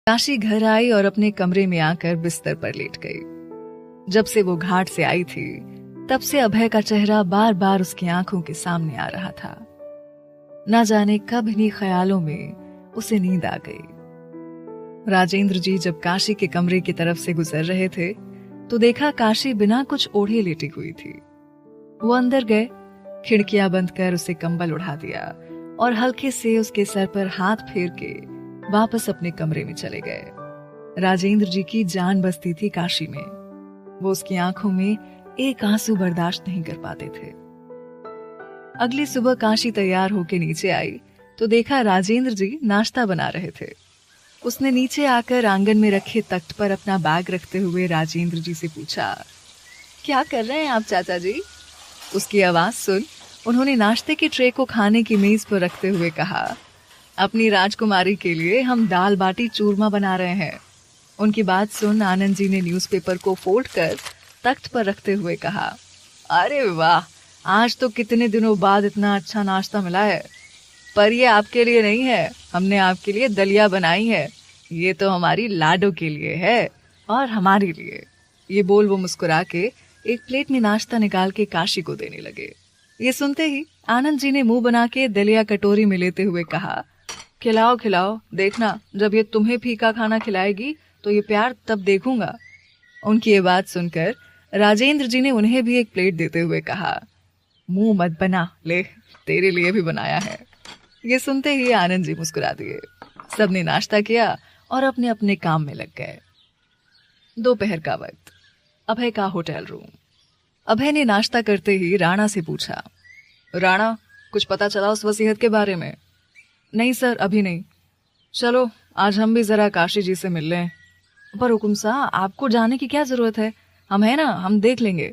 काशी घर आई और अपने कमरे में आकर बिस्तर पर लेट गई। जब से वो घाट से आई थी तब से अभय का चेहरा बार बार उसकी आंखों के सामने आ रहा था। ना जाने कब इन्हीं ख्यालों में उसे नींद आ गई। राजेंद्र जी जब काशी के कमरे की तरफ से गुजर रहे थे तो देखा काशी बिना कुछ ओढ़े लेटी हुई थी। वो अंदर गए, खिड़कियां बंद कर उसे कंबल उड़ा दिया और हल्के से उसके सर पर हाथ फेर के वापस अपने कमरे में चले गए। राजेंद्र जी की जान बसती थी काशी में। वो उसकी आंखों में एक आंसू बर्दाश्त नहीं कर पाते थे। अगली सुबह काशी तैयार होकर नीचे आई तो देखा राजेंद्र जी नाश्ता बना रहे थे। उसने नीचे आकर आंगन में रखे तख्त पर अपना बैग रखते हुए राजेंद्र जी से पूछा, क्या कर रहे हैं आप चाचा जी? उसकी आवाज सुन उन्होंने नाश्ते की ट्रे को खाने की मेज पर रखते हुए कहा, अपनी राजकुमारी के लिए हम दाल बाटी चूरमा बना रहे हैं। उनकी बात सुन आनंद जी ने न्यूज़पेपर को फोल्ड कर तख्त पर रखते हुए कहा, अरे वाह, आज तो कितने दिनों बाद इतना अच्छा नाश्ता मिला है। पर ये आपके लिए नहीं है, हमने आपके लिए दलिया बनाई है। ये तो हमारी लाडो के लिए है और हमारे लिए। ये बोल वो मुस्कुरा के एक प्लेट में नाश्ता निकाल के काशी को देने लगे। ये सुनते ही आनंद जी ने मुंह बना के दलिया कटोरी में लेते हुए कहा, खिलाओ खिलाओ, देखना जब ये तुम्हें फीका खाना खिलाएगी तो ये प्यार तब देखूंगा। उनकी ये बात सुनकर राजेंद्र जी ने उन्हें भी एक प्लेट देते हुए कहा, मुंह मत बना, ले तेरे लिए भी बनाया है। ये सुनते ही आनंद जी मुस्कुरा दिए। सबने नाश्ता किया और अपने अपने काम में लग गए। दोपहर का वक्त, अभय का होटल रूम। अभय ने नाश्ता करते ही राणा से पूछा, राणा कुछ पता चला उस वसीयत के बारे में? नहीं सर, अभी नहीं। चलो आज हम भी जरा काशी जी से मिल लें। पर हुकुम सा, आपको जाने की क्या जरूरत है, हम है ना, हम देख लेंगे।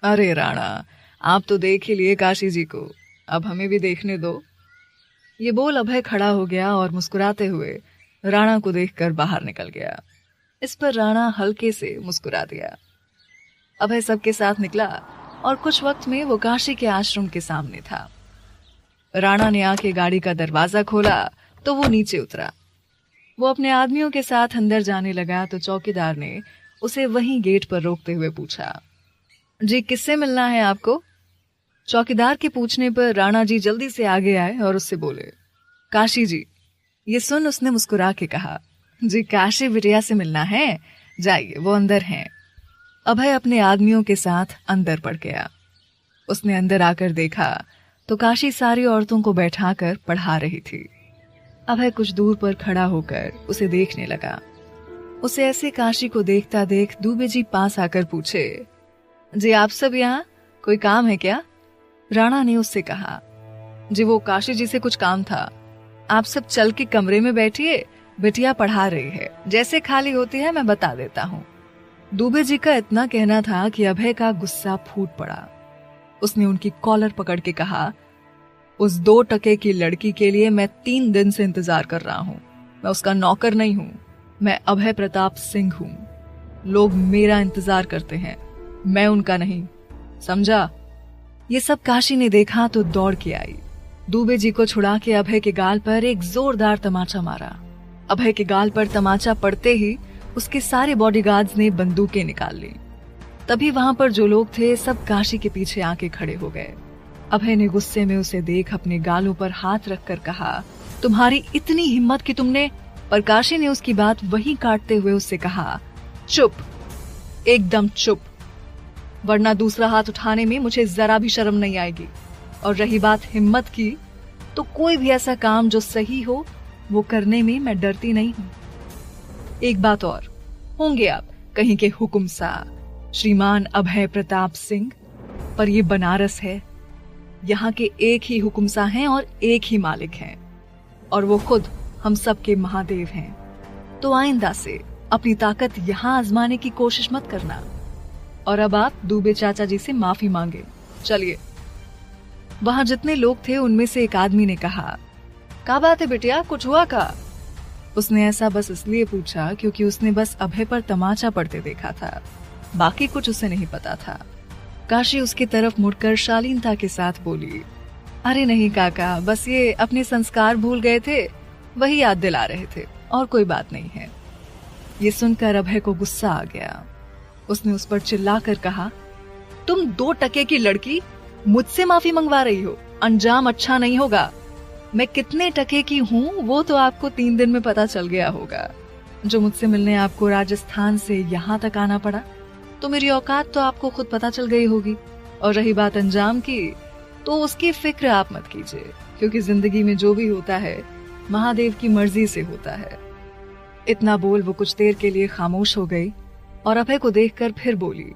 अरे राणा, आप तो देख ही लिए काशी जी को, अब हमें भी देखने दो। ये बोल अभय खड़ा हो गया और मुस्कुराते हुए राणा को देखकर बाहर निकल गया। इस पर राणा हल्के से मुस्कुरा दिया। अभय सबके साथ निकला और कुछ वक्त में वो काशी के आश्रम के सामने था। राणा ने आके गाड़ी का दरवाजा खोला तो वो नीचे उतरा। वो अपने आदमियों के साथ अंदर जाने लगा तो चौकीदार ने उसे वहीं गेट पर रोकते हुए पूछा, जी किससे मिलना है आपको? चौकीदार के पूछने पर राणा जी जल्दी से आगे आए और उससे बोले, काशी जी। ये सुन उसने मुस्कुरा के कहा, जी काशी बिटिया से मिलना है, जाइए वो अंदर हैं। अभय अपने आदमियों के साथ अंदर बढ़ गया। उसने अंदर आकर देखा तो काशी सारी औरतों को बैठाकर पढ़ा रही थी। अभय कुछ दूर पर खड़ा होकर उसे देखने लगा। उसे ऐसे काशी को देखता देख दुबे जी पास आकर पूछे, जी आप सब यहाँ, कोई काम है क्या? राणा ने उससे कहा, जी वो काशी जी से कुछ काम था। आप सब चल के कमरे में बैठिए, बिटिया पढ़ा रही है, जैसे खाली होती है मैं बता देता हूँ। दुबे जी का इतना कहना था कि अभय का गुस्सा फूट पड़ा। उसने उनकी कॉलर पकड़ के कहा, उस 2 टके की लड़की के लिए मैं 3 दिन से इंतजार कर रहा हूँ। मैं उसका नौकर नहीं हूँ, मैं अभय प्रताप सिंह हूँ। लोग मेरा इंतजार करते हैं, मैं उनका नहीं, समझा? ये सब काशी ने देखा तो दौड़ के आई। दुबे जी को छुड़ा के अभय के गाल पर एक जोरदार तमाचा मारा। अभय के गाल पर तमाचा पड़ते ही उसके सारे बॉडीगार्ड्स ने बंदूकें निकाल ली। तभी वहां पर जो लोग थे सब काशी के पीछे आके खड़े हो गए। अभय ने गुस्से में उसे देख अपने गालों पर हाथ रखकर कहा, तुम्हारी इतनी हिम्मत कि तुमने। पर काशी ने उसकी बात वहीं काटते हुए उससे कहा, चुप, एकदम चुप, वरना दूसरा हाथ उठाने में मुझे जरा भी शर्म नहीं आएगी। और रही बात हिम्मत की, तो कोई भी ऐसा काम जो सही हो वो करने में मैं डरती नहीं हूं। एक बात और, होंगे आप कहीं के हुकुम सा श्रीमान अभय प्रताप सिंह, पर ये बनारस है, यहाँ के एक ही हुकुमसा हैं और एक ही मालिक हैं, और वो खुद हम सब के महादेव हैं। तो आइंदा से अपनी ताकत यहाँ आजमाने की कोशिश मत करना। और अब आप दुबे चाचा जी से माफी मांगे, चलिए। वहां जितने लोग थे उनमें से एक आदमी ने कहा, क्या बात है बिटिया, कुछ हुआ का? उसने ऐसा बस इसलिए पूछा क्योंकि उसने बस अभय पर तमाचा पड़ते देखा था, बाकी कुछ उसे नहीं पता था। काशी उसकी तरफ मुड़कर शालीनता के साथ बोली, अरे नहीं काका, बस ये अपने संस्कार भूल गए थे, वही याद दिला रहे थे, और कोई बात नहीं है। ये सुनकर अभय को गुस्सा आ गया। उसने उस पर चिल्लाकर कहा, तुम 2 टके की लड़की मुझसे माफी मंगवा रही हो, अंजाम अच्छा नहीं होगा। मैं कितने टके की हूँ वो तो आपको 3 दिन में पता चल गया होगा। जो मुझसे मिलने आपको राजस्थान से यहाँ तक आना पड़ा, तो मेरी औकात तो आपको खुद पता चल गई होगी। और रही बात अंजाम की, तो उसकी फिक्र आप मत कीजिए, क्योंकि जिंदगी में जो भी होता है महादेव की मर्जी से होता है। इतना बोल वो कुछ देर के लिए खामोश हो गई और अभय को देखकर फिर बोली,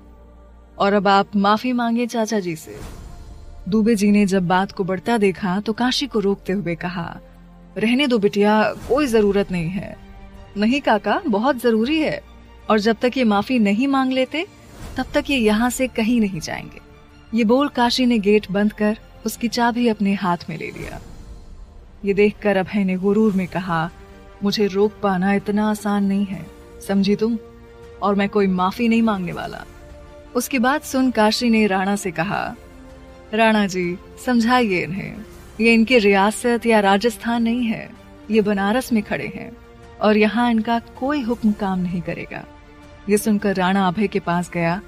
और अब आप माफी मांगे चाचा जी से। दुबे जी ने जब बात को बढ़ता देखा तो काशी को रोकते हुए कहा, रहने दो बिटिया, कोई जरूरत नहीं है। नहीं काका, बहुत जरूरी है, और जब तक ये माफी नहीं मांग लेते तब तक ये यहाँ से कहीं नहीं जाएंगे। ये बोल काशी ने गेट बंद कर उसकी चाबी अपने हाथ में ले लिया। ये देखकर अभय ने गुरूर में कहा, मुझे रोक पाना इतना आसान नहीं है, समझी तुम, और मैं कोई माफी नहीं मांगने वाला। उसकी बात सुन काशी ने राणा से कहा, राणा जी समझाइए इन्हें, ये इनकी रियासत या राजस्थान नहीं है, ये बनारस में खड़े हैं और यहाँ इनका कोई हुक्म काम नहीं करेगा। ये सुनकर राणा अभय के पास गया।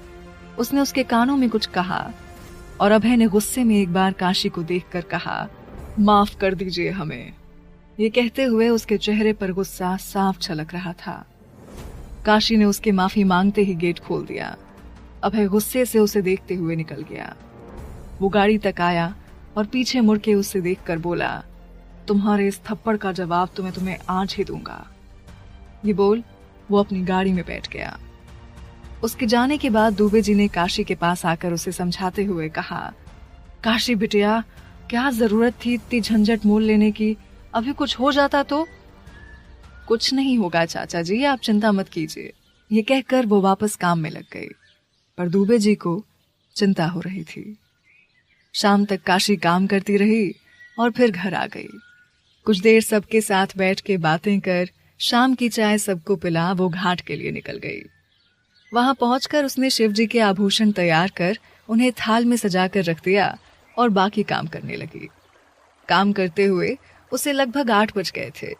उसने उसके कानों में कुछ कहा और अभय ने गुस्से में एक बार काशी को देखकर कहा, माफ कर दीजिए हमें। ये कहते हुए उसके चेहरे पर गुस्सा साफ झलक रहा था। काशी ने उसके माफी मांगते ही गेट खोल दिया। अभय गुस्से से उसे देखते हुए निकल गया। वो गाड़ी तक आया और पीछे मुड़ के उसे देखकर बोला, तुम्हारे इस थप्पड़ का जवाब तो मैं तुम्हें आज ही दूंगा। ये बोल वो अपनी गाड़ी में बैठ गया। उसके जाने के बाद दुबे जी ने काशी के पास आकर उसे समझाते हुए कहा, काशी बिटिया, क्या जरूरत थी इतनी झंझट मोल लेने की, अभी कुछ हो जाता तो। कुछ नहीं होगा चाचा जी, आप चिंता मत कीजिए। ये कहकर वो वापस काम में लग गई, पर दुबे जी को चिंता हो रही थी। शाम तक काशी काम करती रही और फिर घर आ गई। कुछ देर सबके साथ बैठ के बातें कर शाम की चाय सबको पिला वो घाट के लिए निकल गई। वहां पहुंचकर उसने शिव जी के आभूषण तैयार कर उन्हें थाल में सजाकर रख दिया और बाकी काम करने लगी। काम करते हुए उसे लगभग 8 बज गए थे।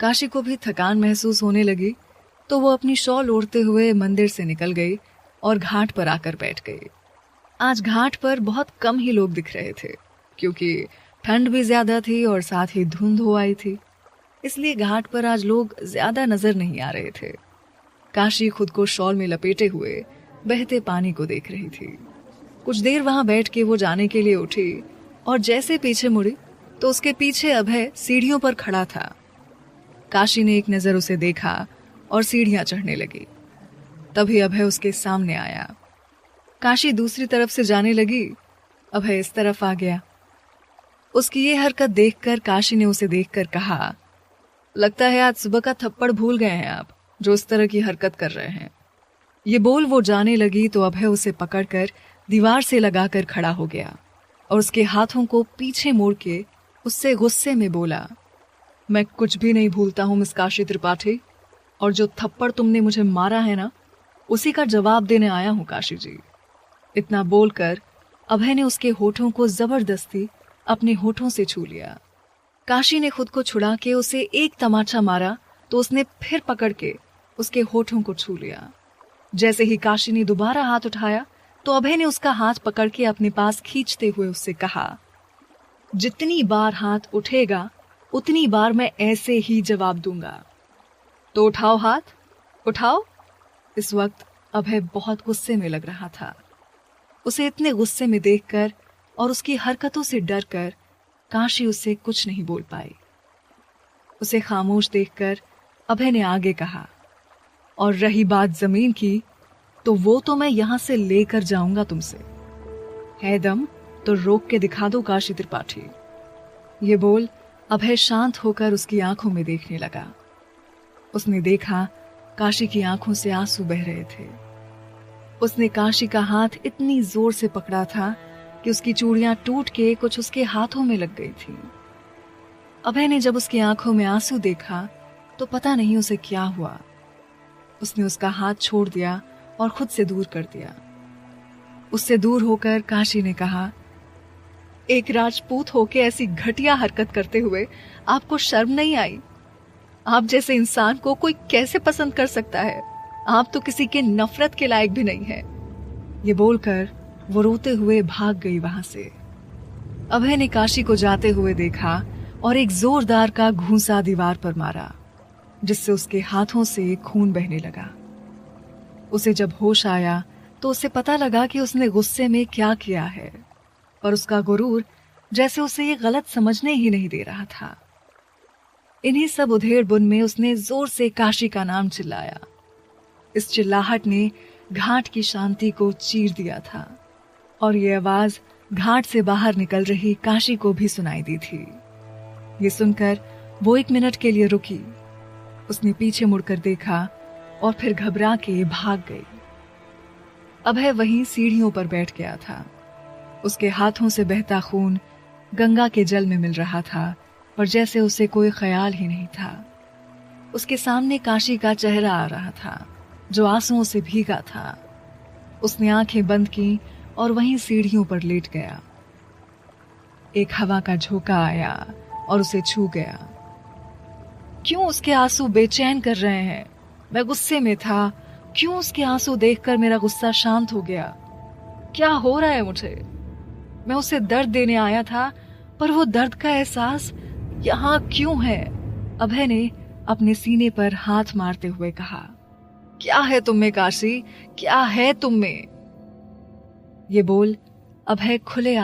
काशी को भी थकान महसूस होने लगी, तो वो अपनी शॉल ओढ़ते हुए मंदिर से निकल गई और घाट पर आकर बैठ गई। आज घाट पर बहुत कम ही लोग दिख रहे थे, क्योंकि ठंड भी ज्यादा थी और साथ ही धुंध हो आई थी, इसलिए घाट पर आज लोग ज्यादा नजर नहीं आ रहे थे। काशी खुद को शॉल में लपेटे हुए बहते पानी को देख रही थी। कुछ देर वहां बैठ के वो जाने के लिए उठी और जैसे पीछे मुड़ी तो उसके पीछे अभय सीढ़ियों पर खड़ा था। काशी ने एक नजर उसे देखा और सीढ़ियां चढ़ने लगी। तभी अभय उसके सामने आया। काशी दूसरी तरफ से जाने लगी, अभय इस तरफ आ गया। उसकी ये हरकत देखकर काशी ने उसे देखकर कहा, लगता है आज सुबह का थप्पड़ भूल गए हैं आप, जो इस तरह की हरकत कर रहे हैं। ये बोल वो जाने लगी तो अभय उसे पकड़कर दीवार से लगाकर खड़ा हो गया और उसके हाथों को पीछे मोड़ के उससे गुस्से में बोला, मैं कुछ भी नहीं भूलता हूं मिस काशी त्रिपाठी, और जो थप्पड़ तुमने मुझे मारा है ना, उसी का जवाब देने आया हूं काशी जी। इतना बोलकर अभय ने उसके होठों को जबरदस्ती अपने होठों से छू लिया। काशी ने खुद को छुड़ा के उसे एक तमाचा मारा तो उसने फिर पकड़ के उसके होठों को छू लिया। जैसे ही काशी ने दोबारा हाथ उठाया तो अभय ने उसका हाथ पकड़ के अपने पास खींचते हुए उससे कहा, जितनी बार हाथ उठेगा उतनी बार मैं ऐसे ही जवाब दूंगा, तो उठाओ हाथ, उठाओ। इस वक्त अभय बहुत गुस्से में लग रहा था। उसे इतने गुस्से में देखकर और उसकी हरकतों से डरकर काशी उससे कुछ नहीं बोल पाई। उसे खामोश देखकर अभय ने आगे कहा, और रही बात जमीन की, तो वो तो मैं यहां से लेकर जाऊंगा तुमसे। है दम तो रोक के दिखा दो काशी त्रिपाठी। ये बोल अभय शांत होकर उसकी आंखों में देखने लगा। उसने देखा काशी की आंखों से आंसू बह रहे थे। उसने काशी का हाथ इतनी जोर से पकड़ा था कि उसकी चूड़ियां टूट के कुछ उसके हाथों में लग गई थी। अभय ने जब उसकी आंखों में आंसू देखा तो पता नहीं उसे क्या हुआ। उसने उसका हाथ छोड़ दिया और खुद से दूर कर दिया। उससे दूर होकर काशी ने कहा, एक राजपूत होके ऐसी घटिया हरकत करते हुए आपको शर्म नहीं आई? आप जैसे इंसान को कोई कैसे पसंद कर सकता है? आप तो किसी के नफरत के लायक भी नहीं है। ये बोलकर वो रोते हुए भाग गई वहां से। अभय ने काशी को जाते हुए देखा और एक जोरदार का घूंसा दीवार पर मारा, जिससे उसके हाथों से खून बहने लगा। उसे जब होश आया तो उसे पता लगा कि उसने गुस्से में क्या किया है, पर उसका गुरूर जैसे उसे ये गलत समझने ही नहीं दे रहा था। इन्हीं सब उधेड़-बुन में उसने जोर से काशी का नाम चिल्लाया। इस चिल्लाहट ने घाट की शांति को चीर दिया था और ये आवाज घाट से बाहर निकल रही काशी को भी सुनाई दी थी। ये सुनकर वो 1 मिनट के लिए रुकी। उसने पीछे मुड़कर देखा और फिर घबरा के भाग गई। अभय वहीं सीढ़ियों पर बैठ गया था। उसके हाथों से बहता खून गंगा के जल में मिल रहा था, पर जैसे उसे कोई ख्याल ही नहीं था। उसके सामने काशी का चेहरा आ रहा था, जो आंसुओं से भीगा था। उसने आंखें बंद की और वहीं सीढ़ियों पर लेट गया। एक हवा का झोंका आया और उसे छू गया। क्यों उसके आंसू बेचैन कर रहे हैं? मैं गुस्से में था। क्यों उसके आंसू देखकर मेरा गुस्सा शांत हो गया? क्या हो रहा है मुझे? मैं उसे दर्द देने आया था, पर वो दर्द का एहसास यहाँ क्यों है? अभय ने अपने सीने पर हाथ मारते हुए कहा, क्या है तुम में काशी? क्या है तुम में? ये बोल अभय खुले